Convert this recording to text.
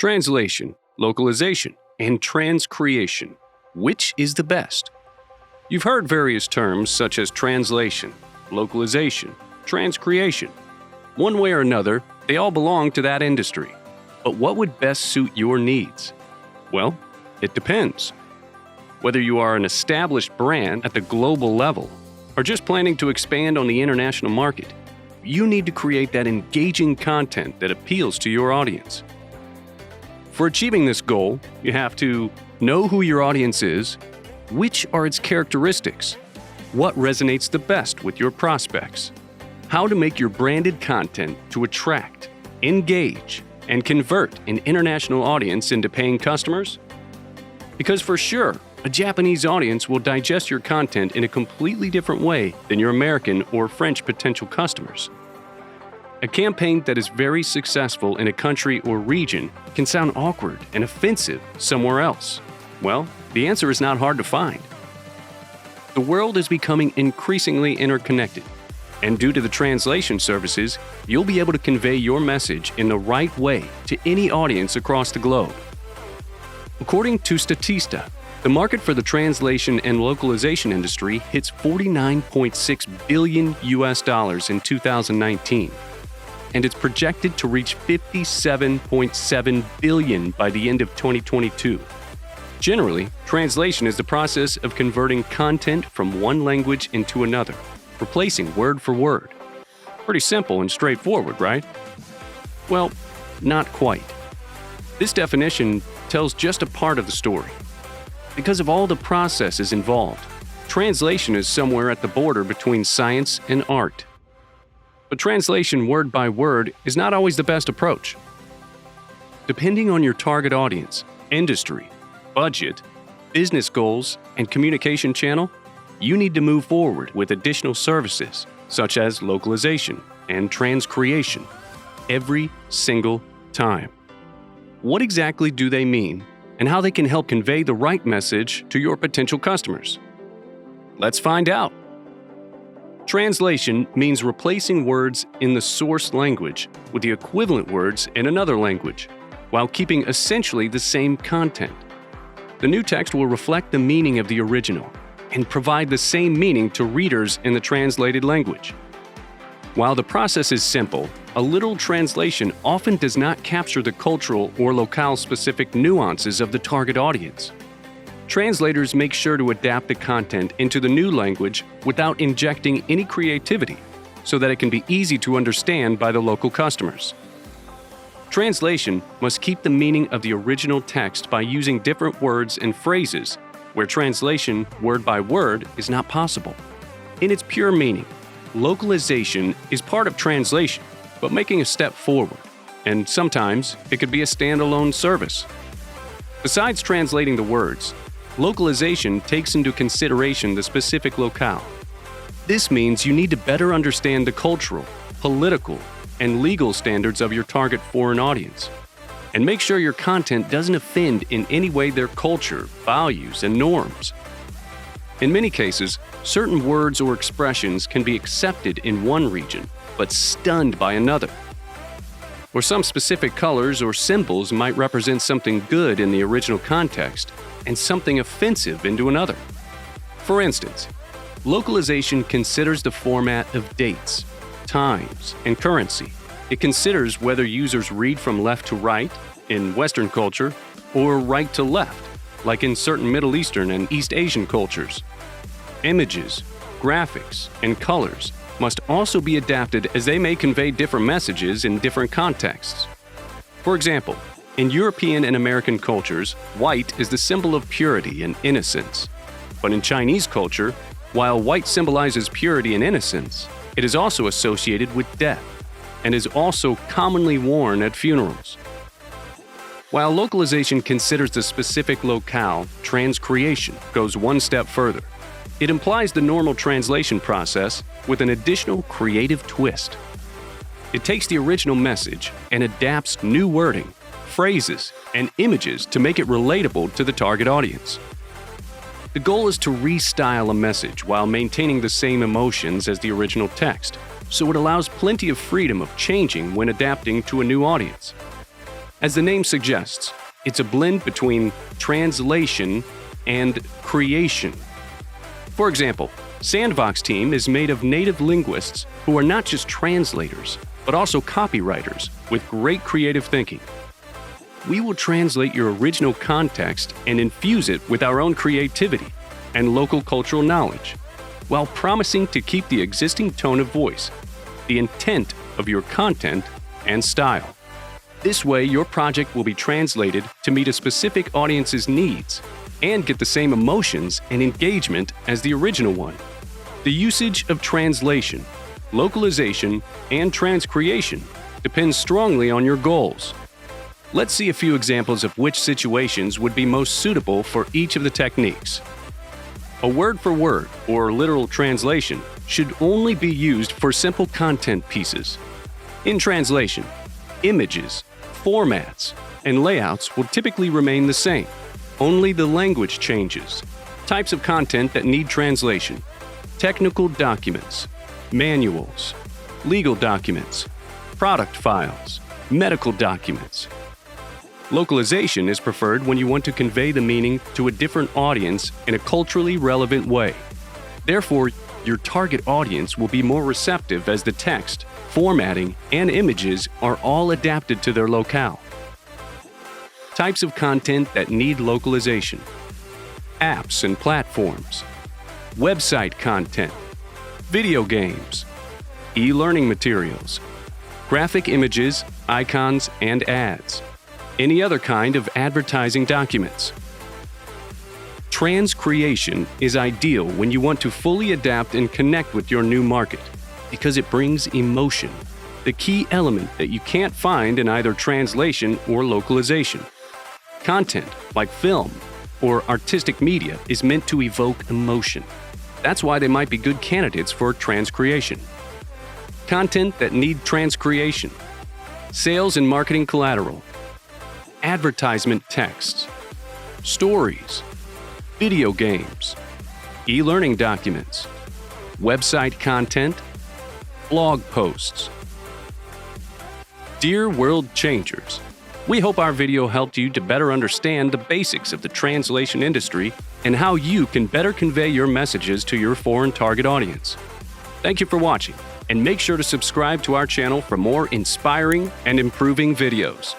Translation, localization, and transcreation. Which is the best? You've heard various terms such as translation, localization, transcreation. One way or another, they all belong to that industry. But what would best suit your needs? Well, it depends. Whether you are an established brand at the global level or just planning to expand on the international market, you need to create that engaging content that appeals to your audience. For achieving this goal, you have to know who your audience is, which are its characteristics, what resonates the best with your prospects, how to make your branded content to attract, engage, and convert an international audience into paying customers. Because for sure, a Japanese audience will digest your content in a completely different way than your American or French potential customers. A campaign that is very successful in a country or region can sound awkward and offensive somewhere else. Well, the answer is not hard to find. The world is becoming increasingly interconnected, and due to the translation services, you'll be able to convey your message in the right way to any audience across the globe. According to Statista, the market for the translation and localization industry hits $49.6 billion in 2019. And it's projected to reach $57.7 billion by the end of 2022. Generally, translation is the process of converting content from one language into another, replacing word for word. Pretty simple and straightforward, right? Well, not quite. This definition tells just a part of the story. Because of all the processes involved, translation is somewhere at the border between science and art. But translation word by word is not always the best approach. Depending on your target audience, industry, budget, business goals, and communication channel, you need to move forward with additional services such as localization and transcreation every single time. What exactly do they mean, and how they can help convey the right message to your potential customers? Let's find out. Translation means replacing words in the source language with the equivalent words in another language, while keeping essentially the same content. The new text will reflect the meaning of the original and provide the same meaning to readers in the translated language. While the process is simple, a literal translation often does not capture the cultural or locale-specific nuances of the target audience. Translators make sure to adapt the content into the new language without injecting any creativity, so that it can be easy to understand by the local customers. Translation must keep the meaning of the original text by using different words and phrases, where translation word by word is not possible. In its pure meaning, localization is part of translation, but making a step forward, and sometimes it could be a standalone service. Besides translating the words, localization takes into consideration the specific locale. This means you need to better understand the cultural, political, and legal standards of your target foreign audience, and make sure your content doesn't offend in any way their culture, values, and norms. In many cases, certain words or expressions can be accepted in one region, but stunned by another. Or some specific colors or symbols might represent something good in the original context, and something offensive into another. For instance, localization considers the format of dates, times, and currency. It considers whether users read from left to right in Western culture or right to left, like in certain Middle Eastern and East Asian cultures. Images, graphics, and colors must also be adapted as they may convey different messages in different contexts. For example, in European and American cultures, white is the symbol of purity and innocence. But in Chinese culture, while white symbolizes purity and innocence, it is also associated with death and is also commonly worn at funerals. While localization considers the specific locale, transcreation goes one step further. It implies the normal translation process with an additional creative twist. It takes the original message and adapts new wording, phrases, and images to make it relatable to the target audience. The goal is to restyle a message while maintaining the same emotions as the original text, so it allows plenty of freedom of changing when adapting to a new audience. As the name suggests, it's a blend between translation and creation. For example, Sandbox Team is made of native linguists who are not just translators, but also copywriters with great creative thinking. We will translate your original context and infuse it with our own creativity and local cultural knowledge, while promising to keep the existing tone of voice, the intent of your content, and style. This way, your project will be translated to meet a specific audience's needs and get the same emotions and engagement as the original one. The usage of translation, localization, and transcreation depends strongly on your goals. Let's see a few examples of which situations would be most suitable for each of the techniques. A word-for-word or literal translation should only be used for simple content pieces. In translation, images, formats, and layouts will typically remain the same. Only the language changes. Types of content that need translation: technical documents, manuals, legal documents, product files, medical documents. Localization is preferred when you want to convey the meaning to a different audience in a culturally relevant way. Therefore, your target audience will be more receptive as the text, formatting, and images are all adapted to their locale. Types of content that need localization: apps and platforms, website content, video games, e-learning materials, graphic images, icons, and ads, any other kind of advertising documents. Transcreation is ideal when you want to fully adapt and connect with your new market because it brings emotion, the key element that you can't find in either translation or localization. Content, like film or artistic media, is meant to evoke emotion. That's why they might be good candidates for transcreation. Content that need transcreation: sales and marketing collateral, advertisement texts, stories, video games, e-learning documents, website content, blog posts. Dear World Changers, we hope our video helped you to better understand the basics of the translation industry and how you can better convey your messages to your foreign target audience. Thank you for watching, and make sure to subscribe to our channel for more inspiring and improving videos.